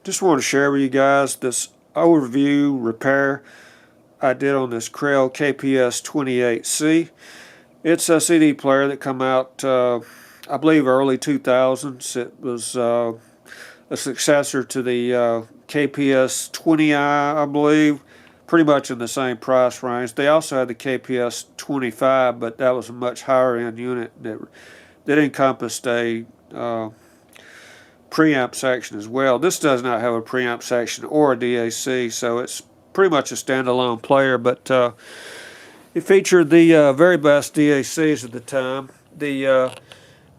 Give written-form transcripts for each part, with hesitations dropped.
Just want to share with you guys this overview repair I did on this Krell KPS 28C. It's a CD player that come out, I believe, early 2000s. It was a successor to the KPS 20i, I believe, pretty much in the same price range. They also had the KPS 25, but that was a much higher end unit that encompassed a preamp section as well. This does not have a preamp section or a DAC, so it's pretty much a standalone player, but it featured the very best DACs at the time, the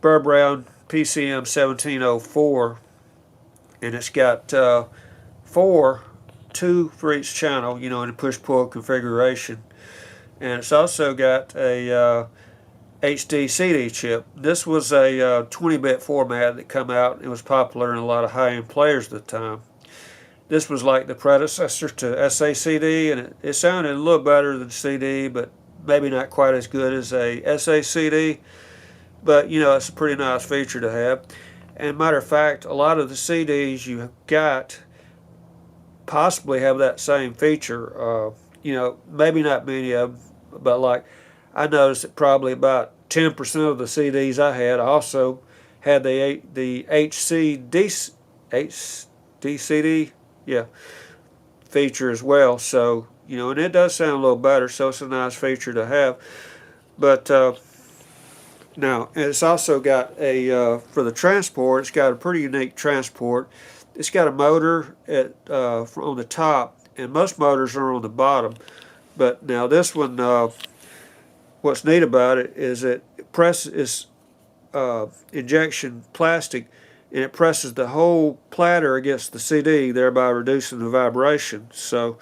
Burr Brown PCM 1704, and it's got two for each channel, in a push-pull configuration, and it's also got a HD CD chip. This was a 20-bit format that come out. It was popular in a lot of high-end players at the time. This was like the predecessor to SACD, and it sounded a little better than CD, but maybe not quite as good as a SACD. But it's a pretty nice feature to have. And matter of fact, a lot of the CDs you have got possibly have that same feature. Maybe not many of them, but like I noticed that probably about 10% of the CDs I had also had the HDCD feature as well. So, and it does sound a little better, so it's a nice feature to have. But now, it's also got for the transport, it's got a pretty unique transport. It's got a motor on the top, and most motors are on the bottom. But now this one, what's neat about it is it presses injection plastic, and it presses the whole platter against the CD, thereby reducing the vibration. So,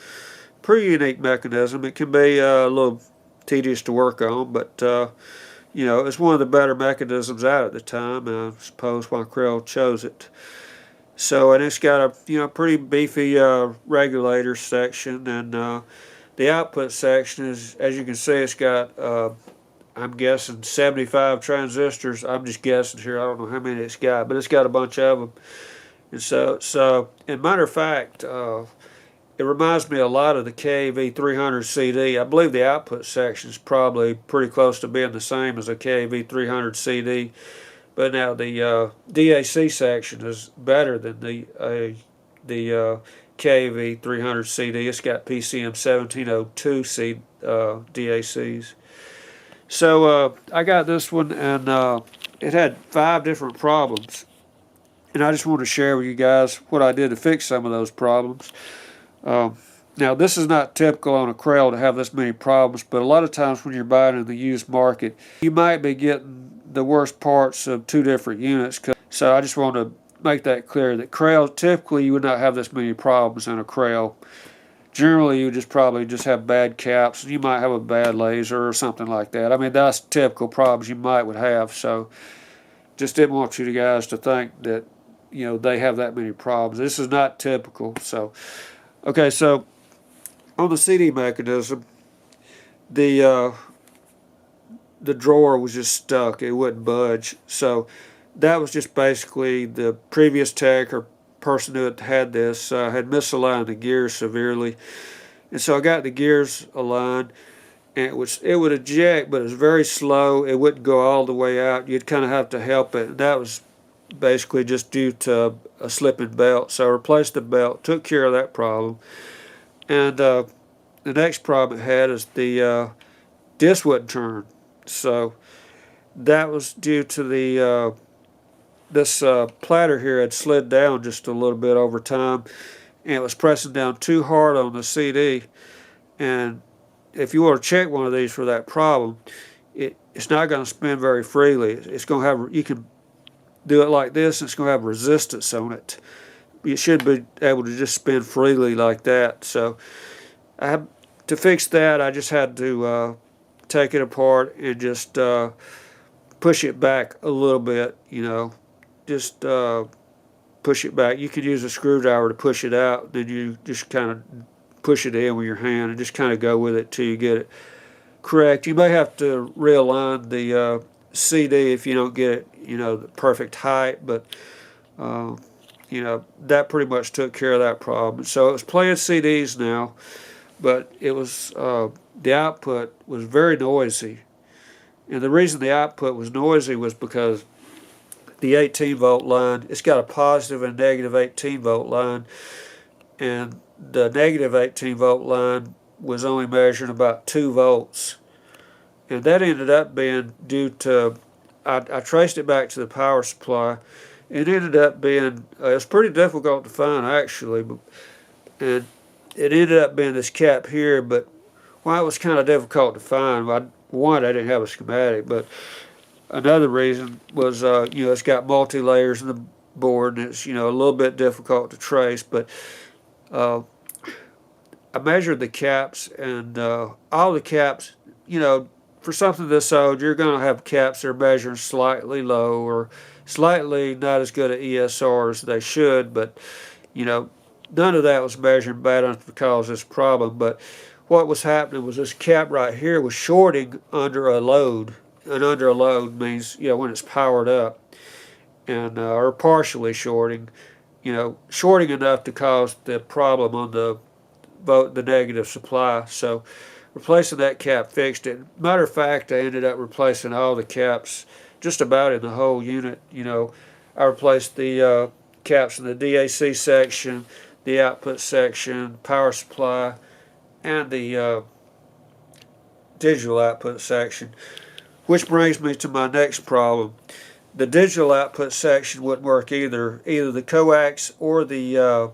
pretty unique mechanism. It can be a little tedious to work on, but it's one of the better mechanisms out at the time, and I suppose why Krell chose it. So, and it's got a pretty beefy regulator section, and the output section is, as you can see, it's got, I'm guessing, 75 transistors. I'm just guessing here. I don't know how many it's got, but it's got a bunch of them. And so, and matter of fact, it reminds me a lot of the KV300 CD. I believe the output section is probably pretty close to being the same as a KV300 CD. But now the DAC section is better than the KV300 CD. It's got PCM 1702 DACs. So I got this one, and it had 5 different problems. And I just want to share with you guys what I did to fix some of those problems. Now, this is not typical on a Krell to have this many problems, but a lot of times when you're buying in the used market, you might be getting the worst parts of 2 different units. So I just want to make that clear that Krell, typically you would not have this many problems in a Krell. Generally, you probably just have bad caps, and you might have a bad laser or something like that. I mean, that's typical problems you would have. So just didn't want you guys to think that they have that many problems. This is not typical. So okay, so on the CD mechanism, the drawer was just stuck. It wouldn't budge. So that was just basically the previous tech or person who had this had misaligned the gears severely. And so I got the gears aligned, and it would eject, but it was very slow. It wouldn't go all the way out. You'd kind of have to help it. And that was basically just due to a slipping belt. So I replaced the belt, took care of that problem. And the next problem it had is the disc wouldn't turn. So that was due to the this platter here had slid down just a little bit over time, and it was pressing down too hard on the CD. And if you want to check one of these for that problem, it's not going to spin very freely. It's going to have, you can do it like this, and it's going to have resistance on it. You should be able to just spin freely like that. So to fix that, I just had to take it apart and just push it back a little bit, just push it back. You could use a screwdriver to push it out, then you just kind of push it in with your hand and just kind of go with it till you get it correct. You may have to realign the CD if you don't get it, the perfect height, but that pretty much took care of that problem. So it was playing CDs now, but it was the output was very noisy. And the reason the output was noisy was because the 18-volt line, it's got a positive and negative 18-volt line, and the negative 18-volt line was only measuring about 2 volts. And that ended up being due to, I traced it back to the power supply. It ended up being, it was pretty difficult to find actually, and it ended up being this cap here, but why it was kind of difficult to find, one, I didn't have a schematic, but another reason was, it's got multi-layers in the board, and it's, a little bit difficult to trace, but I measured the caps, and all the caps, for something this old, you're going to have caps that are measuring slightly low or slightly not as good at ESR as they should, but, none of that was measuring bad enough to cause this problem. But what was happening was this cap right here was shorting under a load. And under a load means, when it's powered up, and or partially shorting, shorting enough to cause the problem on the negative supply. So replacing that cap fixed it. Matter of fact, I ended up replacing all the caps just about in the whole unit. I replaced the caps in the DAC section, the output section, power supply, and the digital output section. Which brings me to my next problem. The digital output section wouldn't work either. Either the coax or the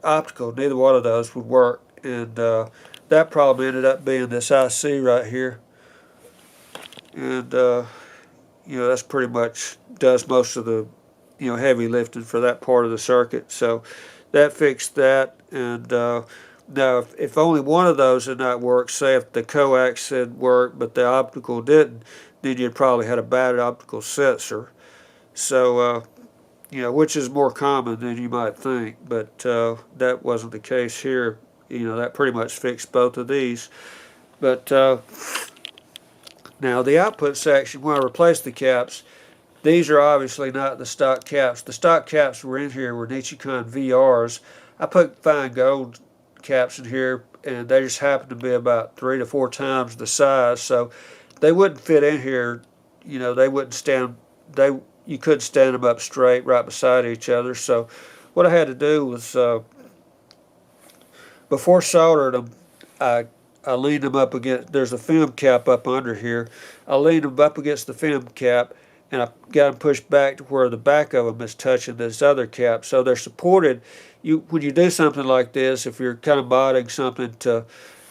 optical, neither one of those would work. And that problem ended up being this IC right here. And, that's pretty much does most of the, heavy lifting for that part of the circuit. So that fixed that. And now, if only one of those had not worked, say if the coax had worked but the optical didn't, then you'd probably had a bad optical sensor. So, which is more common than you might think, but that wasn't the case here. That pretty much fixed both of these. But now the output section, when I replaced the caps, these are obviously not the stock caps. The stock caps were in here were Nichicon VRs. I put fine gold caps in here, and they just happened to be about 3 to 4 times the size, so they wouldn't fit in here. They wouldn't stand. You could stand them up straight right beside each other. So what I had to do was before soldering them, I leaned them up against. There's a film cap up under here. I leaned them up against the film cap, and I got them pushed back to where the back of them is touching this other cap, so they're supported. When you do something like this, if you're kind of modding something to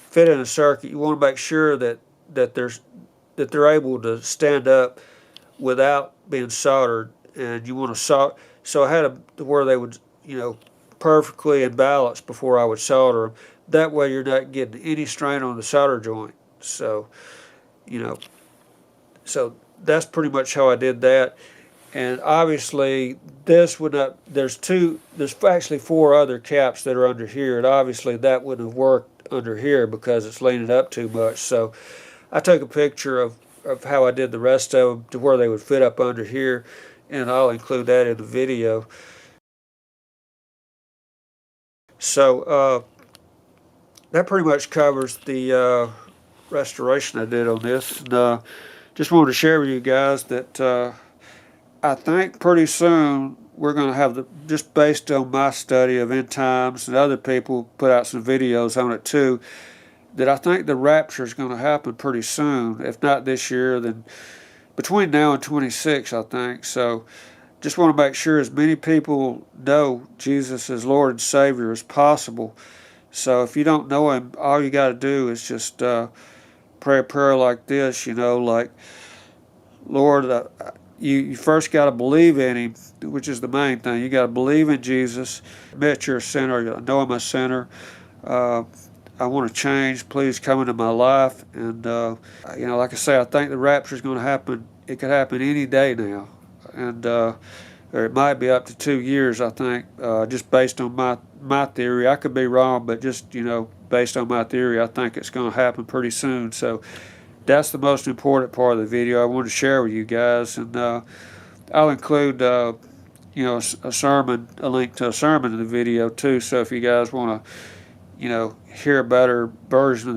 fit in a circuit, you want to make sure that they're able to stand up without being soldered, and you want to solder. So I had them to where they would, perfectly in balance before I would solder them. That way, you're not getting any strain on the solder joint. So, so that's pretty much how I did that. And obviously, this would not. There's actually 4 other caps that are under here, and obviously that wouldn't have worked under here because it's leaning up too much. So I took a picture of how I did the rest of them to where they would fit up under here, and I'll include that in the video. So that pretty much covers the restoration I did on this. And just wanted to share with you guys that I think pretty soon we're going to have just based on my study of end times, and other people put out some videos on it too, that I think the rapture is going to happen pretty soon. If not this year, then between now and 26, I think. So just want to make sure as many people know Jesus as Lord and Savior as possible. So if you don't know Him, all you got to do is just pray a prayer like this, like, Lord, you first got to believe in Him, which is the main thing. You got to believe in Jesus, admit you're a sinner, I know I'm a sinner. I want to change. Please come into my life. And, like I say, I think the rapture is going to happen. It could happen any day now. And or it might be up to 2 years, I think, just based on my theory. I could be wrong, but just, based on my theory, I think it's going to happen pretty soon. So that's the most important part of the video I want to share with you guys. And I'll include, a sermon, a link to a sermon in the video too. So if you guys want to, hear a better version of